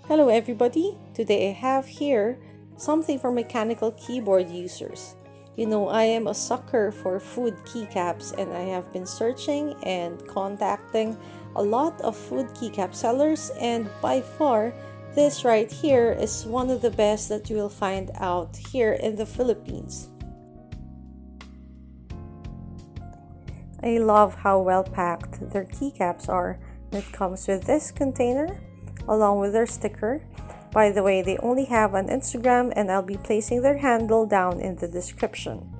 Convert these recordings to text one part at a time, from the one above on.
Hello everybody! Today I have here something for mechanical keyboard users. You know, I am a sucker for food keycaps and I have been searching and contacting a lot of food keycap sellers, and by far this right here is one of the best that you will find out here in the Philippines. I love how well packed their keycaps are. It comes with this container along with their sticker. By the way, they only have an Instagram and I'll be placing their handle down in the description.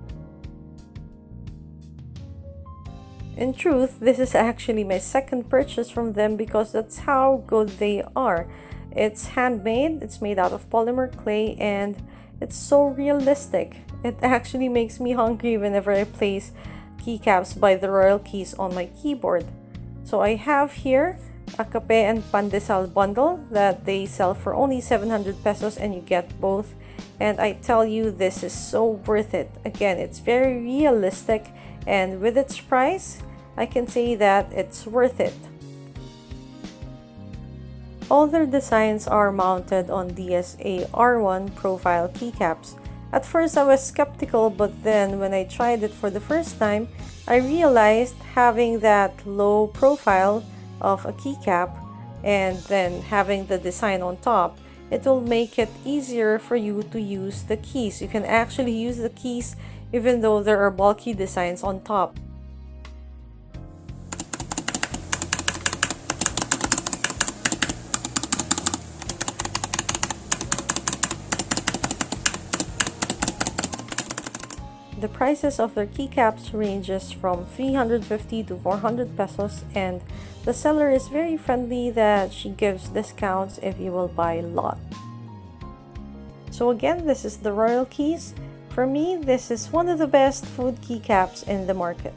In truth, this is actually my second purchase from them because that's how good they are. It's handmade, it's made out of polymer clay, and it's so realistic. It actually makes me hungry whenever I place keycaps by the ROYALKEYS on my keyboard. So I have here a kape and pandesal bundle that they sell for only 700 pesos and you get both, and I tell you, this is so worth it. Again, it's very realistic, and with its price I can say that it's worth it. All their designs are mounted on DSA R1 profile keycaps. At first I was skeptical, but then when I tried it for the first time, I realized having that low profile of a keycap and then having the design on top, it will make it easier for you to use the keys. You can actually use the keys even though there are bulky designs on top. The prices of their keycaps ranges from 350 to 400 pesos, and the seller is very friendly that she gives discounts if you will buy a lot. So again, this is the ROYALKEYS. For me, this is one of the best food keycaps in the market.